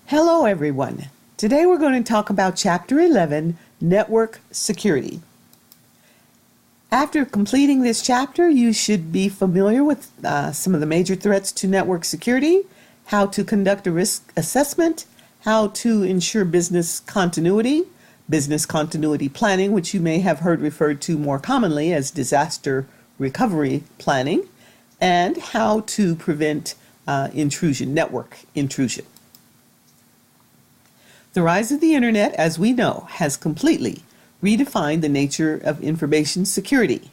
Hello, everyone. Today we're going to talk about Chapter 11, Network Security. After completing this chapter, you should be familiar with some of the major threats to network security, how to conduct a risk assessment, how to ensure business continuity planning, which you may have heard referred to more commonly as disaster recovery planning, and how to prevent network intrusion. The rise of the internet, as we know, has completely redefined the nature of information security.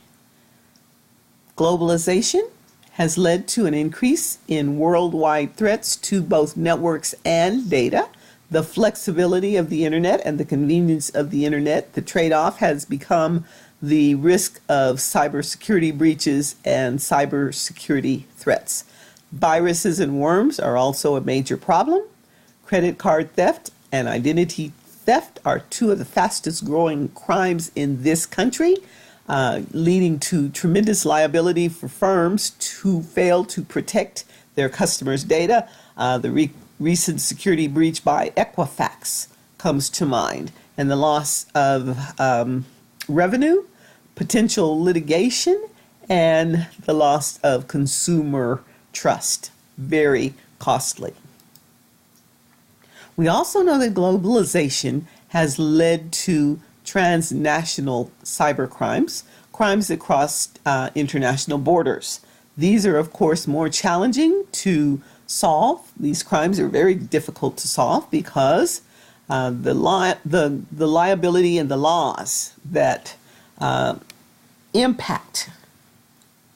Globalization has led to an increase in worldwide threats to both networks and data. The flexibility of the internet and the convenience of the internet, the trade-off has become the risk of cybersecurity breaches and cybersecurity threats. Viruses and worms are also a major problem. Credit card theft and identity theft are two of the fastest growing crimes in this country, leading to tremendous liability for firms who fail to protect their customers' data. The recent security breach by Equifax comes to mind, and the loss of revenue, potential litigation, and the loss of consumer trust. Very costly. We also know that globalization has led to transnational cybercrimes, crimes that cross international borders. These are, of course, more challenging to solve. These crimes are very difficult to solve because the liability and the laws that impact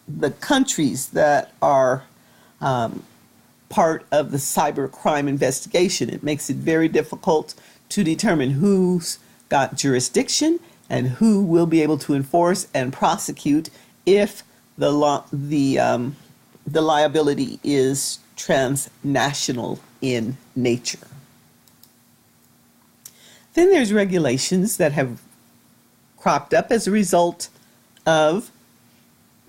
the countries that are part of the cybercrime investigation. It makes it very difficult to determine who's got jurisdiction and who will be able to enforce and prosecute if the liability is transnational in nature. Then there's regulations that have cropped up as a result of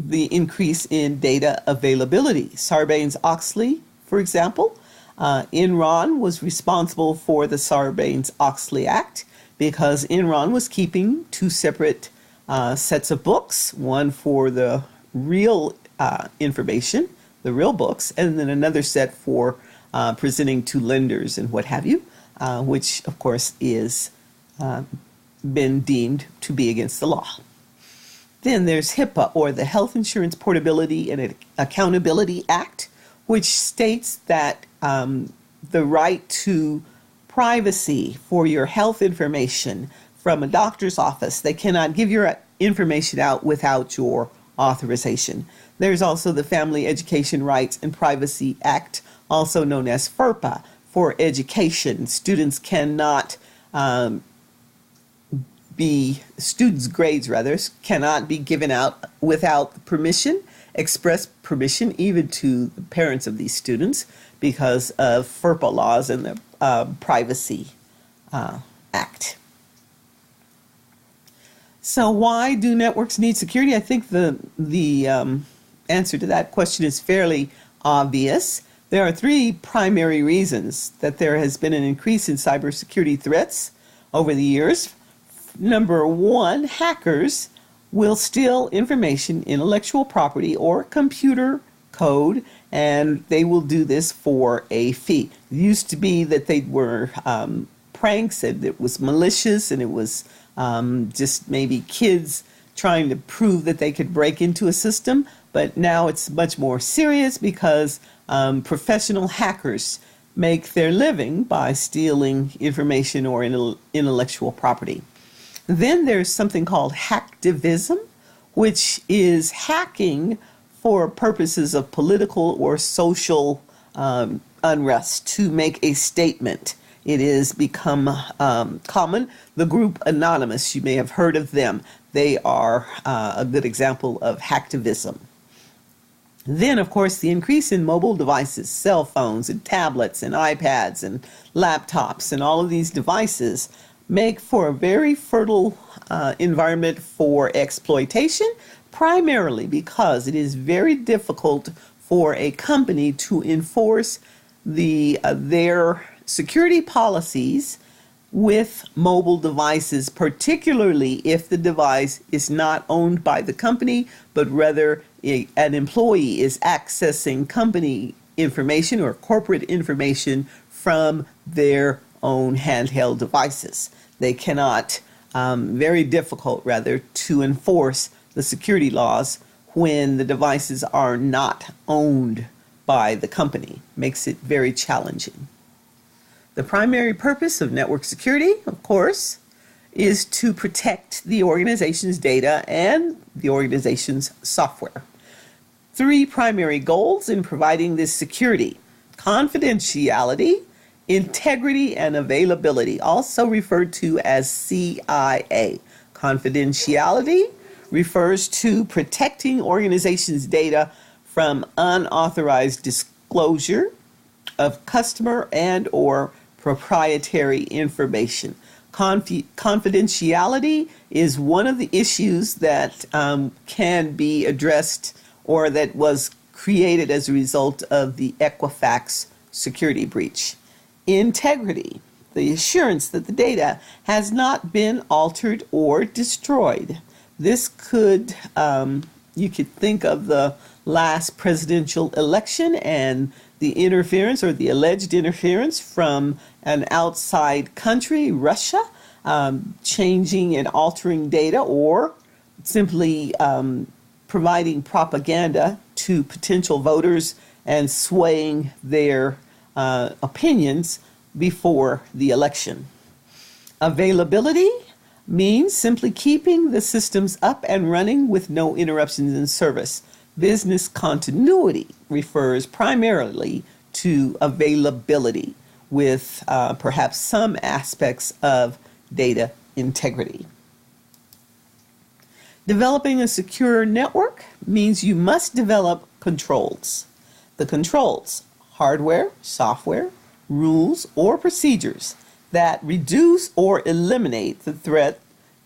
the increase in data availability. Sarbanes-Oxley, for example, Enron was responsible for the Sarbanes-Oxley Act because Enron was keeping two separate sets of books, one for the real information, the real books, and then another set for presenting to lenders and what have you, which, of course, is been deemed to be against the law. Then there's HIPAA, or the Health Insurance Portability and Accountability Act, which states that the right to privacy for your health information from a doctor's office, they cannot give your information out without your authorization. There's also the Family Education Rights and Privacy Act, also known as FERPA, for education. Students' grades cannot be given out without permission, express permission, even to the parents of these students, because of FERPA laws and the Privacy Act. So why do networks need security? I think the answer to that question is fairly obvious. There are three primary reasons that there has been an increase in cybersecurity threats over the years. Number one, hackers will steal information, intellectual property, or computer code, and they will do this for a fee. It used to be that they were pranks, and it was malicious, and it was just maybe kids trying to prove that they could break into a system. But now it's much more serious because professional hackers make their living by stealing information or intellectual property. Then there's something called hacktivism, which is hacking for purposes of political or social unrest to make a statement. It has become common. The group Anonymous, you may have heard of them. They are a good example of hacktivism. Then, of course, the increase in mobile devices, cell phones and tablets and iPads and laptops and all of these devices make for a very fertile environment for exploitation, primarily because it is very difficult for a company to enforce their security policies with mobile devices, particularly if the device is not owned by the company, but rather an employee is accessing company information or corporate information from their own handheld devices. They cannot, very difficult rather, to enforce the security laws when the devices are not owned by the company. Makes it very challenging. The primary purpose of network security, of course, is to protect the organization's data and the organization's software. Three primary goals in providing this security: confidentiality, integrity, and availability, also referred to as CIA. Confidentiality refers to protecting organizations' data from unauthorized disclosure of customer and or proprietary information. Confidentiality is one of the issues that can be addressed or that was created as a result of the Equifax security breach. Integrity, the assurance that the data has not been altered or destroyed. This could, you could think of the last presidential election and the interference or the alleged interference from an outside country, Russia, changing and altering data or simply providing propaganda to potential voters and swaying their opinions before the election. Availability means simply keeping the systems up and running with no interruptions in service. Business continuity refers primarily to availability with perhaps some aspects of data integrity. Developing a secure network means you must develop controls. The controls, hardware, software, rules, or procedures that reduce or eliminate the threat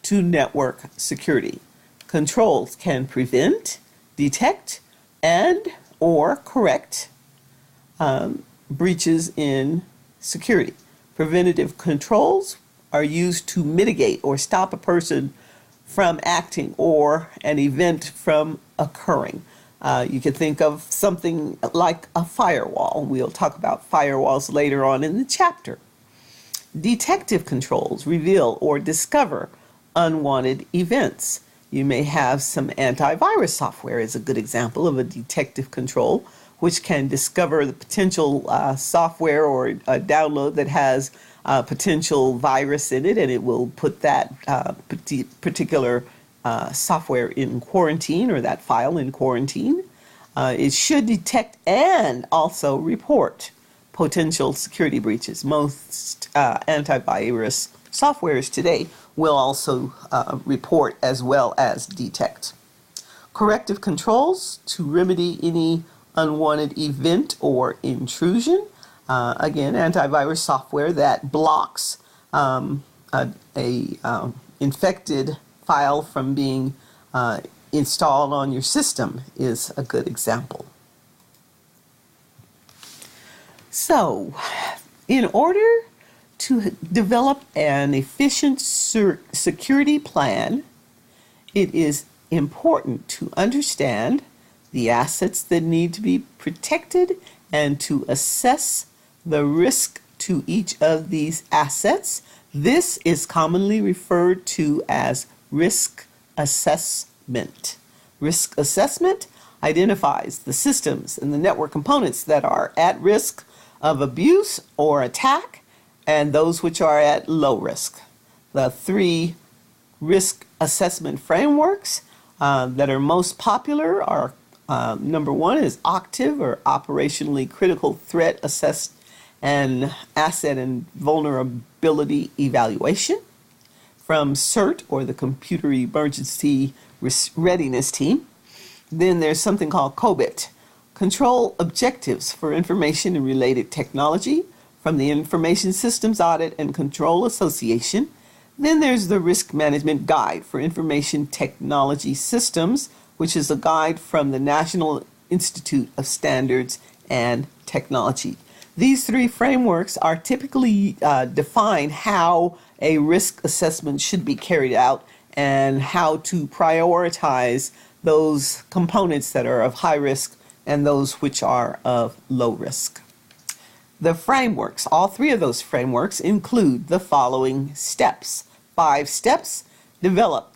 to network security. Controls can prevent, detect, and or correct breaches in security. Preventative controls are used to mitigate or stop a person from acting or an event from occurring. You could think of something like a firewall. We'll talk about firewalls later on in the chapter. Detective controls reveal or discover unwanted events. You may have some antivirus software is a good example of a detective control, which can discover the potential software or a download that has potential virus in it, and it will put that particular software in quarantine or that file in quarantine. It should detect and also report potential security breaches. Most antivirus softwares today will also report as well as detect. Corrective controls to remedy any unwanted event or intrusion. Again, antivirus software that blocks a infected file from being installed on your system is a good example. So, in order to develop an efficient security plan, it is important to understand the assets that need to be protected and to assess the risk to each of these assets. This is commonly referred to as risk assessment. Risk assessment identifies the systems and the network components that are at risk of abuse or attack and those which are at low risk. The three risk assessment frameworks that are most popular are number one is OCTAV, or Operationally Critical Threat Assessed and Asset and Vulnerability Evaluation, from CERT, or the Computer Emergency Readiness Team. Then there's something called COBIT, Control Objectives for Information and Related Technology, from the Information Systems Audit and Control Association. Then there's the Risk Management Guide for Information Technology Systems, which is a guide from the National Institute of Standards and Technology. These three frameworks are typically define how a risk assessment should be carried out and how to prioritize those components that are of high risk and those which are of low risk. The frameworks, all three of those frameworks, include the following steps. 5 steps. Develop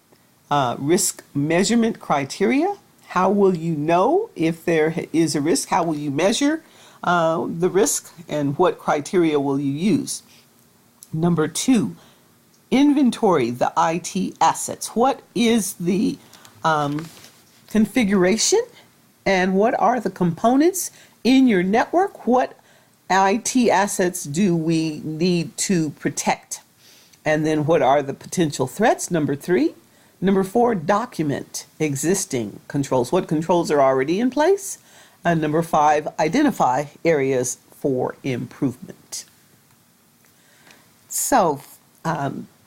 risk measurement criteria. How will you know if there is a risk? How will you measure the risk, and what criteria will you use? Number 2, inventory the IT assets. What is the configuration and what are the components in your network? What IT assets do we need to protect? And then what are the potential threats? Number 3. Number 4, document existing controls. What controls are already in place? And number 5, identify areas for improvement. So,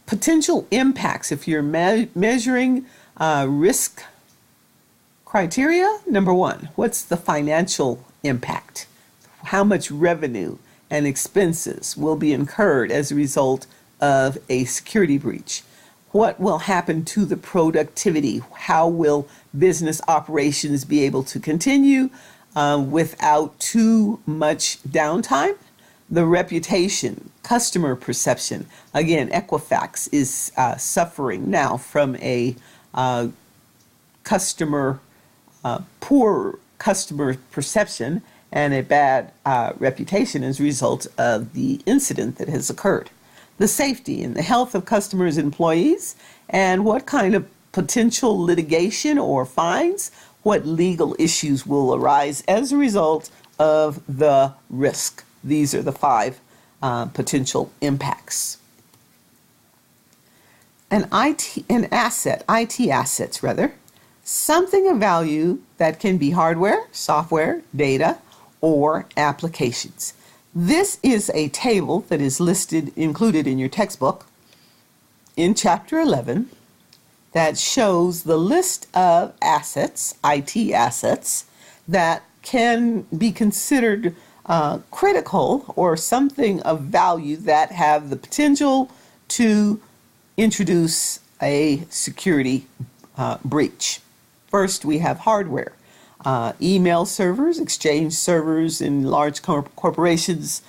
potential impacts, if you're measuring risk criteria, number 1, what's the financial impact? How much revenue and expenses will be incurred as a result of a security breach? What will happen to the productivity? How will business operations be able to continue without too much downtime? The reputation, customer perception. Again, Equifax is suffering now from a poor customer perception and a bad reputation as a result of the incident that has occurred. The safety and the health of customers and employees, and what kind of potential litigation or fines, what legal issues will arise as a result of the risk. These are the 5 potential impacts. IT assets, something of value that can be hardware, software, data, or applications. This is a table that is included in your textbook in Chapter 11 that shows the list of assets, IT assets, that can be considered critical or something of value that have the potential to introduce a security breach. First, we have hardware. Email servers, exchange servers in large corporations.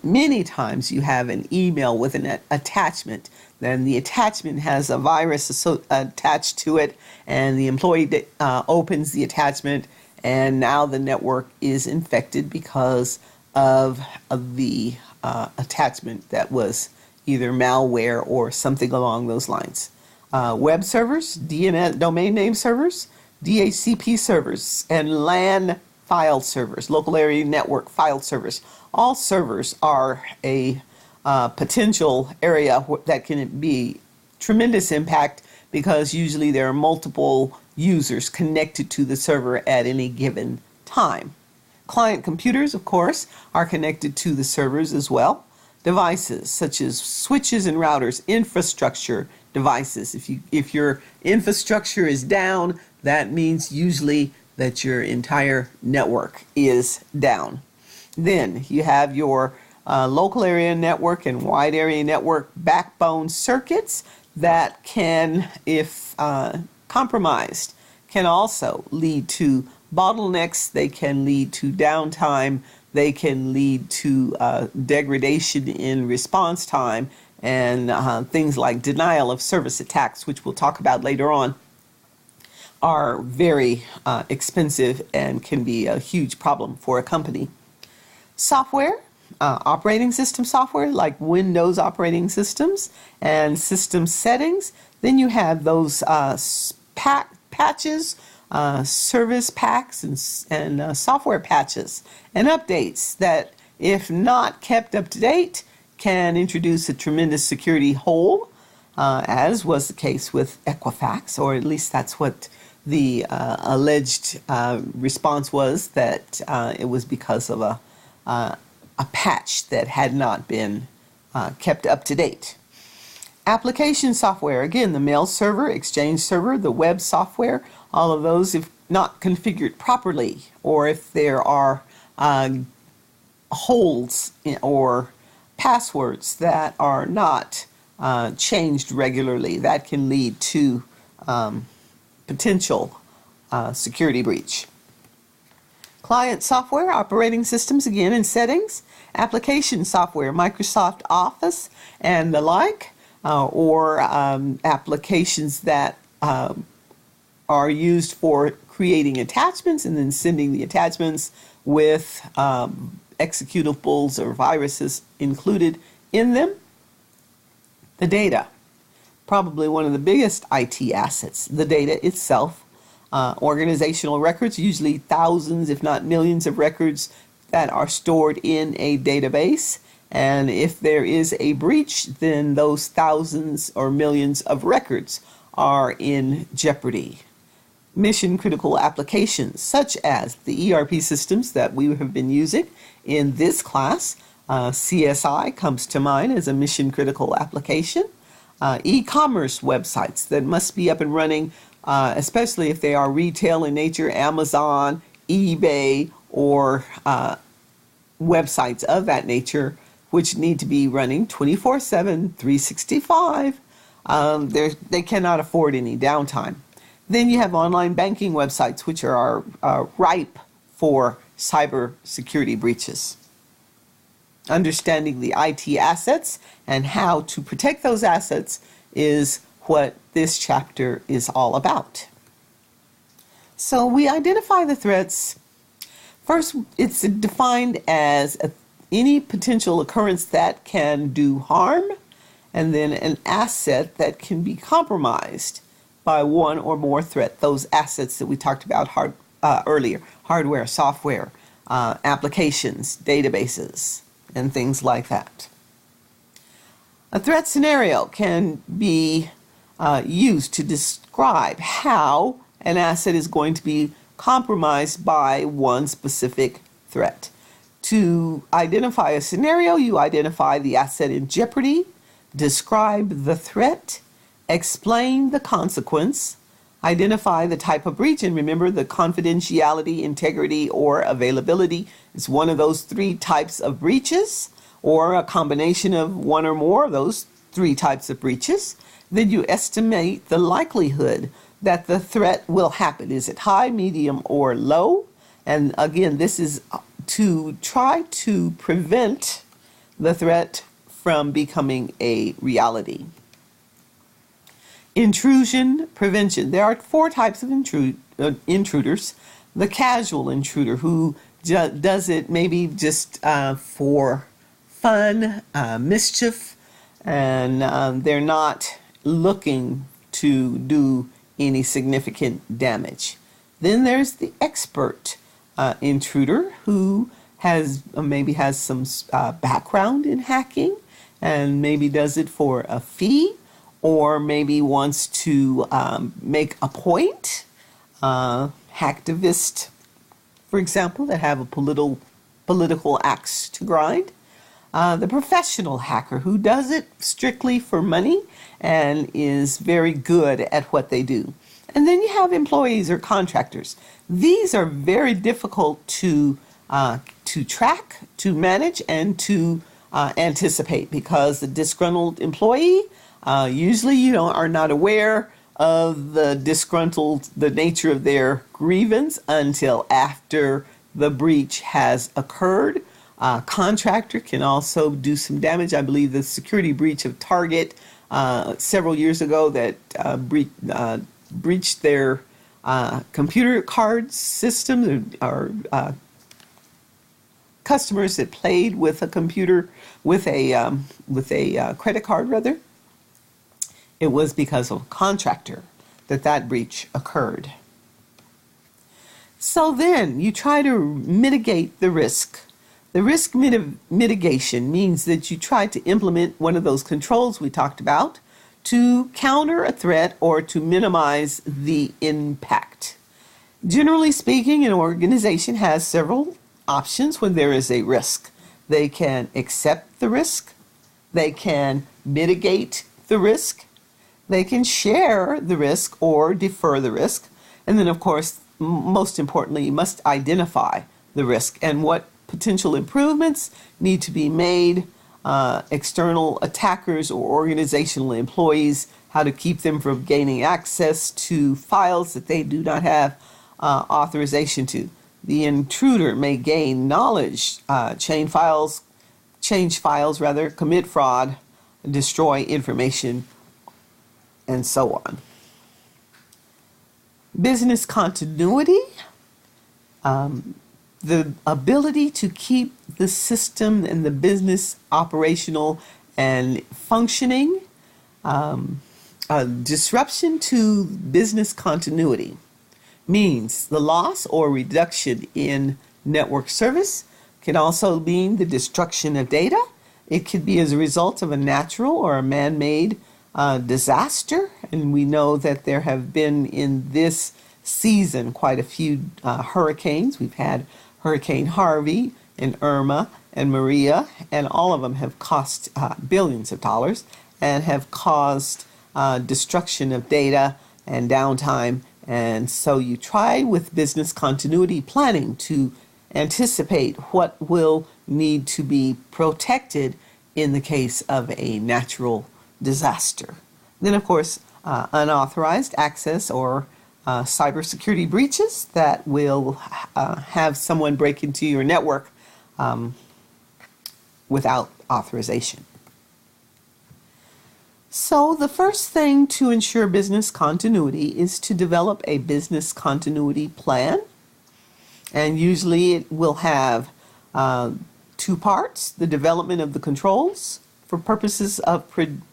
Many times you have an email with an attachment. Then the attachment has a virus attached to it, and the employee opens the attachment, and now the network is infected because of the attachment that was either malware or something along those lines. Web servers, DNS, domain name servers, DHCP servers, and LAN file servers, local area network file servers. All servers are a potential area that can be tremendous impact because usually there are multiple users connected to the server at any given time. Client computers, of course, are connected to the servers as well. Devices such as switches and routers, infrastructure devices. If your infrastructure is down, that means usually that your entire network is down. Then you have your local area network and wide area network backbone circuits that can, if compromised, can also lead to bottlenecks. They can lead to downtime. They can lead to degradation in response time, and things like denial of service attacks, which we'll talk about later on, are very expensive and can be a huge problem for a company. Software, operating system software like Windows operating systems and system settings. Then you have those patches, service packs, and software patches and updates that, if not kept up to date, can introduce a tremendous security hole, as was the case with Equifax, or at least that's what the alleged response was, that it was because of a patch that had not been kept up to date. Application software, again, the mail server, exchange server, the web software, all of those, if not configured properly, or if there are holds or passwords that are not changed regularly. That can lead to potential security breach. Client software, operating systems, again in settings, application software, Microsoft Office and the like, or applications that are used for creating attachments and then sending the attachments with executables or viruses included in them. The data, probably one of the biggest IT assets, the data itself. Organizational records, usually thousands if not millions of records that are stored in a database. And if there is a breach, then those thousands or millions of records are in jeopardy. Mission critical applications such as the ERP systems that we have been using in this class. CSI comes to mind as a mission critical application. E-commerce websites that must be up and running, especially if they are retail in nature, Amazon, eBay, or websites of that nature, which need to be running 24/7, 365. They cannot afford any downtime. Then you have online banking websites, which are ripe for cyber security breaches. Understanding the IT assets and how to protect those assets is what this chapter is all about. So we identify the threats. First, it's defined as any potential occurrence that can do harm, and then an asset that can be compromised by one or more threat. Those assets that we talked about earlier, hardware, software, applications, databases, and things like that. A threat scenario can be used to describe how an asset is going to be compromised by one specific threat. To identify a scenario, you identify the asset in jeopardy, describe the threat, explain the consequence, identify the type of breach, and remember the confidentiality, integrity, or availability is one of those three types of breaches, or a combination of one or more of those three types of breaches. Then you estimate the likelihood that the threat will happen. Is it high, medium, or low? And again, this is to try to prevent the threat from becoming a reality. Intrusion prevention. There are four types of intruders. The casual intruder who does it maybe just for fun, mischief, and they're not looking to do any significant damage. Then there's the expert intruder who maybe has some background in hacking and maybe does it for a fee, or maybe wants to make a point. Hacktivists, for example, that have a political axe to grind. The professional hacker who does it strictly for money and is very good at what they do. And then you have employees or contractors. These are very difficult to track, to manage, and to anticipate, because the disgruntled employee, usually you are not aware of the nature of their grievance until after the breach has occurred. Contractor can also do some damage. I believe the security breach of Target several years ago that breached their computer card system, or customers that played with a computer, with a credit card rather. It was because of a contractor that breach occurred. So then you try to mitigate the risk. The risk mitigation means that you try to implement one of those controls we talked about to counter a threat or to minimize the impact. Generally speaking, an organization has several options when there is a risk. They can accept the risk, they can mitigate the risk, they can share the risk or defer the risk, and then of course, most importantly, you must identify the risk and what potential improvements need to be made. External attackers or organizational employees, how to keep them from gaining access to files that they do not have authorization to. The intruder may gain knowledge, change files, commit fraud, destroy information, and so on. Business continuity, the ability to keep the system and the business operational and functioning. Disruption to business continuity means the loss or reduction in network service. Can also mean the destruction of data. It could be as a result of a natural or a man-made disaster, and we know that there have been in this season quite a few hurricanes. We've had Hurricane Harvey and Irma and Maria, and all of them have cost billions of dollars and have caused destruction of data and downtime. And so you try with business continuity planning to anticipate what will need to be protected in the case of a natural disaster. Then, of course, unauthorized access or cybersecurity breaches that will have someone break into your network without authorization. So the first thing to ensure business continuity is to develop a business continuity plan. And usually it will have two parts: the development of the controls for purposes of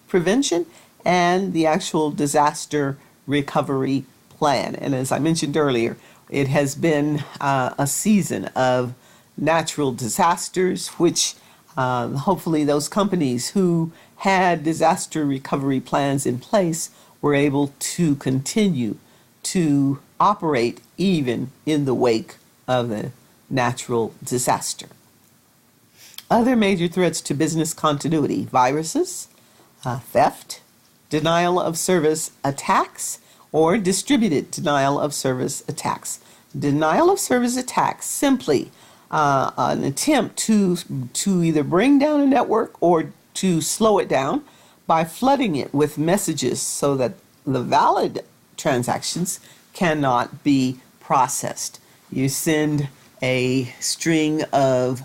prevention and the actual disaster recovery plan. And as I mentioned earlier, it has been a season of natural disasters, which hopefully those companies who had disaster recovery plans in place were able to continue to operate even in the wake of the natural disaster. Other major threats to business continuity: viruses, theft, denial of service attacks, or distributed denial of service attacks. Denial of service attacks, simply an attempt to either bring down a network or to slow it down by flooding it with messages so that the valid transactions cannot be processed. You send a string of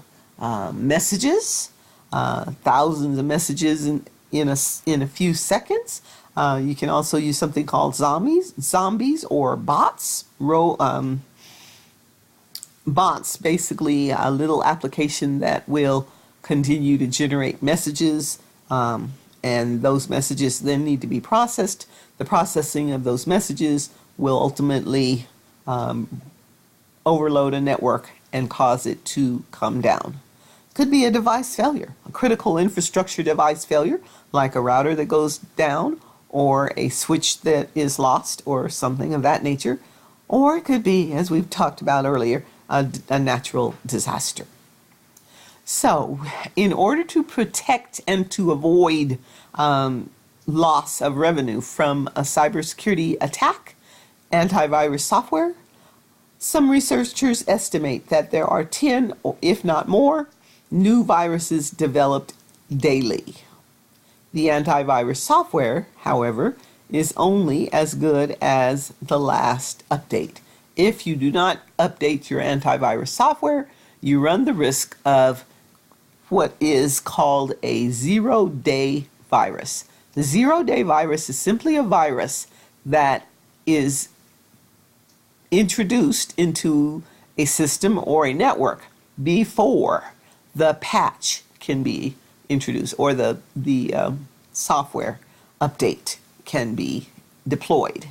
messages, thousands of messages in a few seconds. You can also use something called zombies or bots. Bots, basically a little application that will continue to generate messages, and those messages then need to be processed. The processing of those messages will ultimately overload a network and cause it to come down. Could be a device failure, a critical infrastructure device failure, like a router that goes down or a switch that is lost or something of that nature. Or it could be, as we've talked about earlier, a natural disaster. So, in order to protect and to avoid loss of revenue from a cybersecurity attack, antivirus software, some researchers estimate that there are 10, or if not more, new viruses developed daily. The antivirus software, however, is only as good as the last update. If you do not update your antivirus software, you run the risk of what is called a zero-day virus. The zero-day virus is simply a virus that is introduced into a system or a network before the patch can be introduced or the software update can be deployed.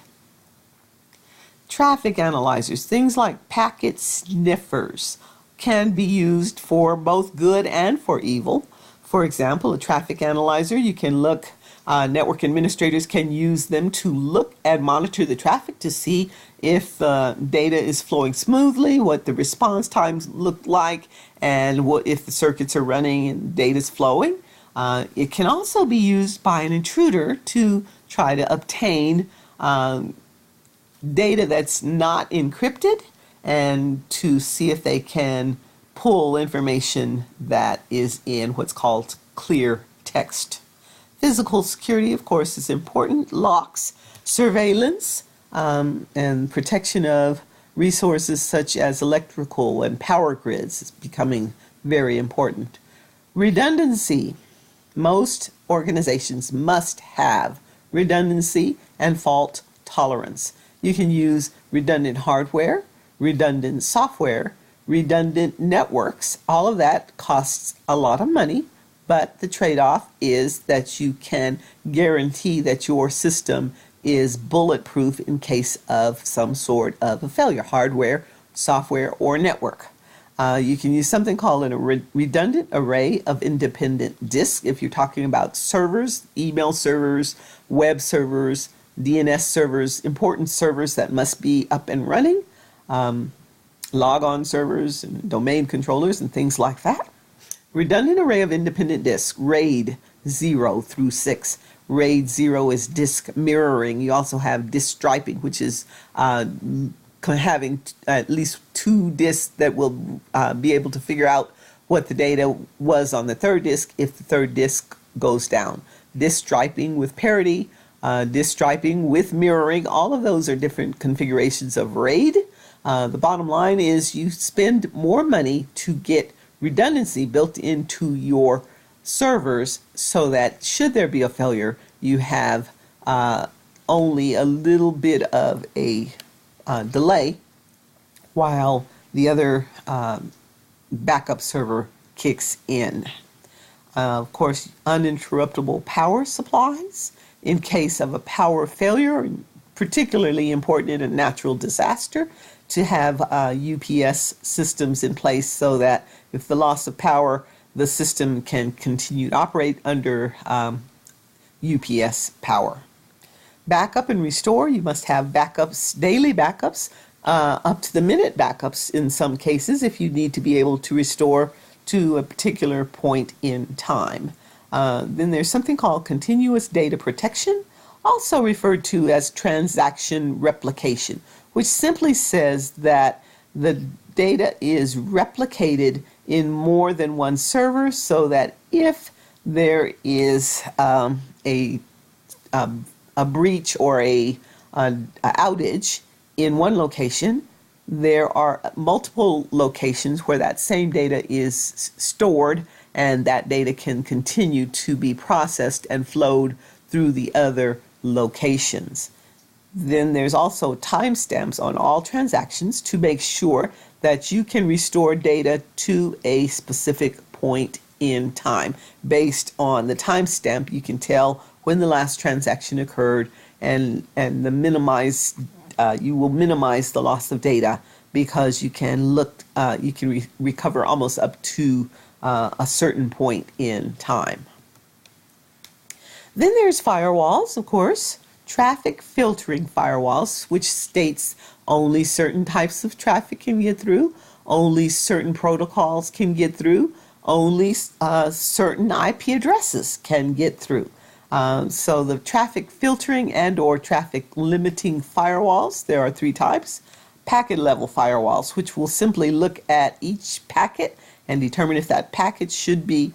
Traffic analyzers, things like packet sniffers, can be used for both good and for evil. For example, a traffic analyzer, you can look, network administrators can use them to look and monitor the traffic to see if data is flowing smoothly, what the response times look like, and what if the circuits are running and data is flowing. It can also be used by an intruder to try to obtain data that's not encrypted and to see if they can pull information that is in what's called clear text. Physical security, of course, is important. Locks, surveillance, and protection of resources such as electrical and power grids is becoming very important. Redundancy. Most organizations must have redundancy and fault tolerance. You can use redundant hardware, redundant software, redundant networks. All of that costs a lot of money, but the trade-off is that you can guarantee that your system is bulletproof in case of some sort of a failure, hardware, software, or network. You can use something called a redundant array of independent disks if you're talking about servers, email servers, web servers, DNS servers, important servers that must be up and running, logon servers and domain controllers and things like that. Redundant array of independent disks, RAID 0 through 6. RAID 0 is disk mirroring. You also have disk striping, which is having at least two disks that will be able to figure out what the data was on the third disk if the third disk goes down. Disk striping with parity, disk striping with mirroring, all of those are different configurations of RAID. The bottom line is you spend more money to get redundancy built into your servers so that should there be a failure, you have only a little bit of a delay while the other backup server kicks in. Of course, uninterruptible power supplies in case of a power failure, particularly important in a natural disaster, to have UPS systems in place so that if the loss of power, the system can continue to operate under UPS power. Backup and restore, you must have backups, daily backups, up to the minute backups in some cases if you need to be able to restore to a particular point in time. Then there's something called continuous data protection, also referred to as transaction replication, which simply says that the data is replicated in more than one server so that if there is a breach or a outage in one location, there are multiple locations where that same data is stored, and that data can continue to be processed and flowed through the other locations. Then there's also timestamps on all transactions to make sure that you can restore data to a specific point in time. Based on the timestamp, you can tell when the last transaction occurred, and you will minimize the loss of data because you can recover almost up to a certain point in time. Then there's firewalls, of course, traffic filtering firewalls, which states only certain types of traffic can get through, only certain protocols can get through, only certain IP addresses can get through. So the traffic filtering and or traffic limiting firewalls, there are three types. Packet level firewalls, which will simply look at each packet and determine if that packet should be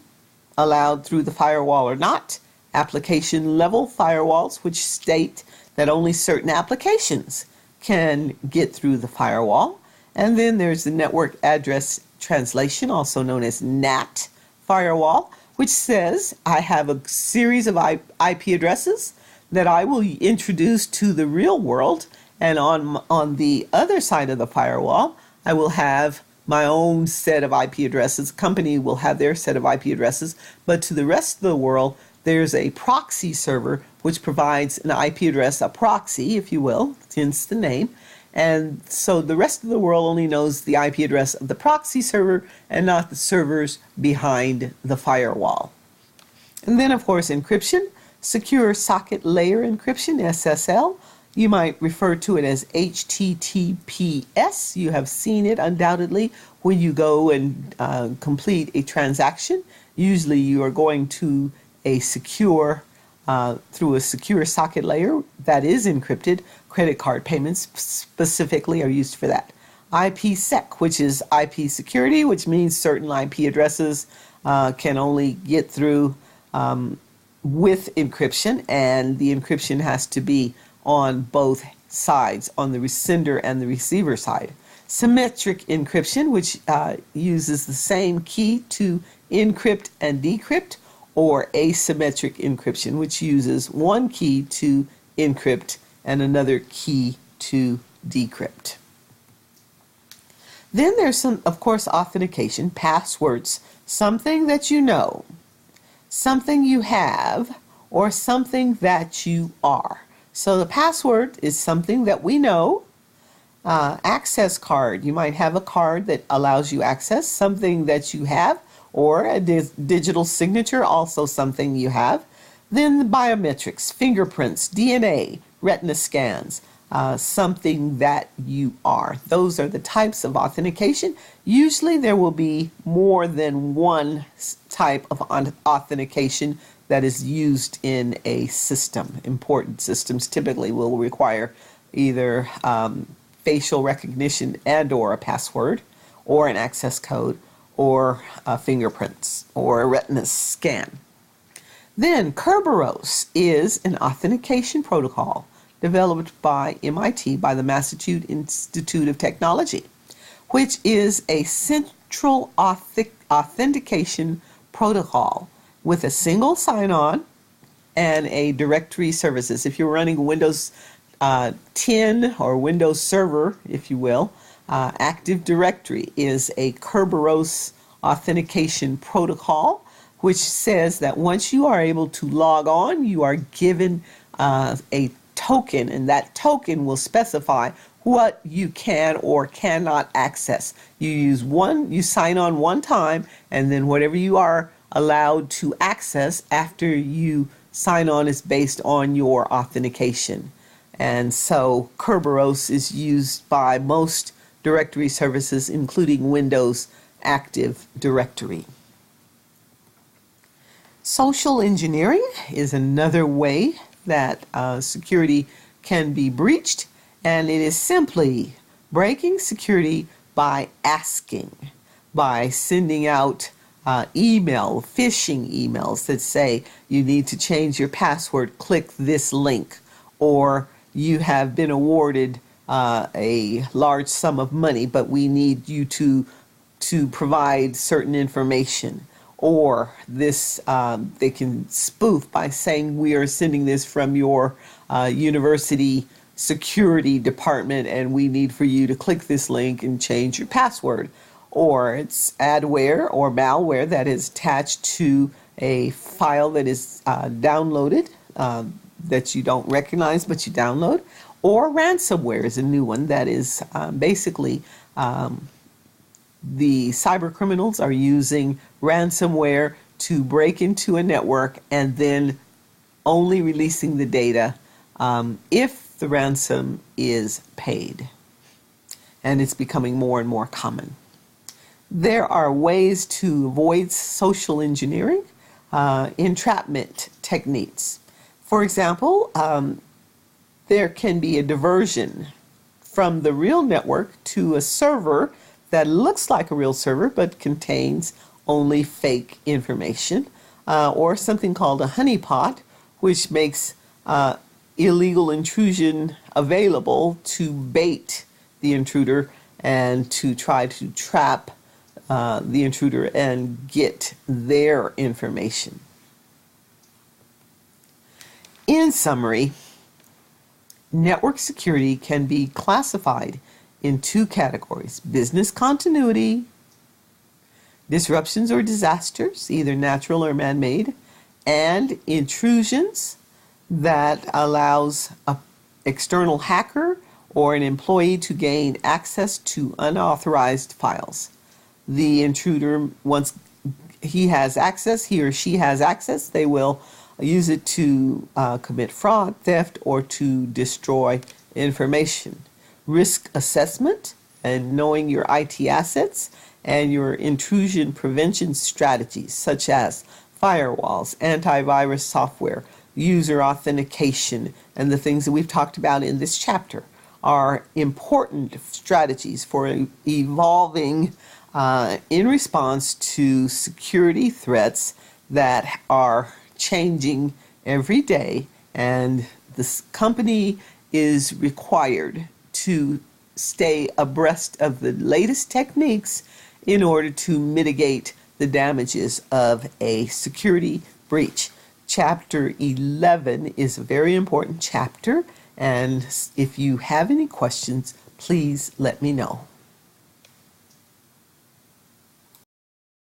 allowed through the firewall or not. Application level firewalls, which state that only certain applications can get through the firewall. And then there's the network address translation, also known as NAT firewall, which says I have a series of IP addresses that I will introduce to the real world, and on the other side of the firewall, I will have my own set of IP addresses. The company will have their set of IP addresses, but to the rest of the world, there's a proxy server which provides an IP address, a proxy, if you will, hence the name. And so the rest of the world only knows the IP address of the proxy server and not the servers behind the firewall. And then, of course, encryption, secure socket layer encryption, SSL. You might refer to it as HTTPS. You have seen it undoubtedly when you go and complete a transaction. Usually you are going to a secure, through a secure socket layer that is encrypted. Credit card payments specifically are used for that. IPsec, which is IP security, which means certain IP addresses can only get through with encryption, and the encryption has to be on both sides, on the sender and the receiver side. Symmetric encryption, which uses the same key to encrypt and decrypt, or asymmetric encryption, which uses one key to encrypt and another key to decrypt. Then there's some, of course, authentication, passwords, something that you know, something you have, or something that you are. So the password is something that we know. Access card, you might have a card that allows you access, something that you have, or a digital signature, also something you have. Then the biometrics, fingerprints, DNA, retina scans, something that you are. Those are the types of authentication. Usually there will be more than one type of authentication that is used in a system. Important systems typically will require either facial recognition and or a password, or an access code, or fingerprints, or a retina scan. Then Kerberos is an authentication protocol developed by MIT, by the Massachusetts Institute of Technology, which is a central authentication protocol with a single sign-on and a directory services. If you're running Windows 10 or Windows Server, if you will, Active Directory is a Kerberos authentication protocol, which says that once you are able to log on, you are given a token, and that token will specify what you can or cannot access. You sign on one time, and then whatever you are allowed to access after you sign on is based on your authentication. And so Kerberos is used by most directory services, including Windows Active Directory. Social engineering is another way that security can be breached, and it is simply breaking security by asking, by sending out phishing emails that say you need to change your password, click this link, or you have been awarded a large sum of money, but we need you to provide certain information. Or this, they can spoof by saying we are sending this from your university security department, and we need for you to click this link and change your password. Or it's adware or malware that is attached to a file that is downloaded that you don't recognize but you download. Or ransomware is a new one that is basically the cyber criminals are using ransomware to break into a network and then only releasing the data if the ransom is paid. And it's becoming more and more common. There are ways to avoid social engineering, entrapment techniques. For example, there can be a diversion from the real network to a server that looks like a real server but contains only fake information, or something called a honeypot, which makes illegal intrusion available to bait the intruder and to try to trap the intruder and get their information. In summary, network security can be classified in two categories: business continuity, disruptions or disasters, either natural or man-made, and intrusions that allows an external hacker or an employee to gain access to unauthorized files. The intruder, once he or she has access, they will use it to commit fraud, theft, or to destroy information. Risk assessment and knowing your IT assets and your intrusion prevention strategies, such as firewalls, antivirus software, user authentication, and the things that we've talked about in this chapter, are important strategies for evolving in response to security threats that are changing every day, and this company is required to stay abreast of the latest techniques in order to mitigate the damages of a security breach. Chapter 11 is a very important chapter, and if you have any questions, please let me know.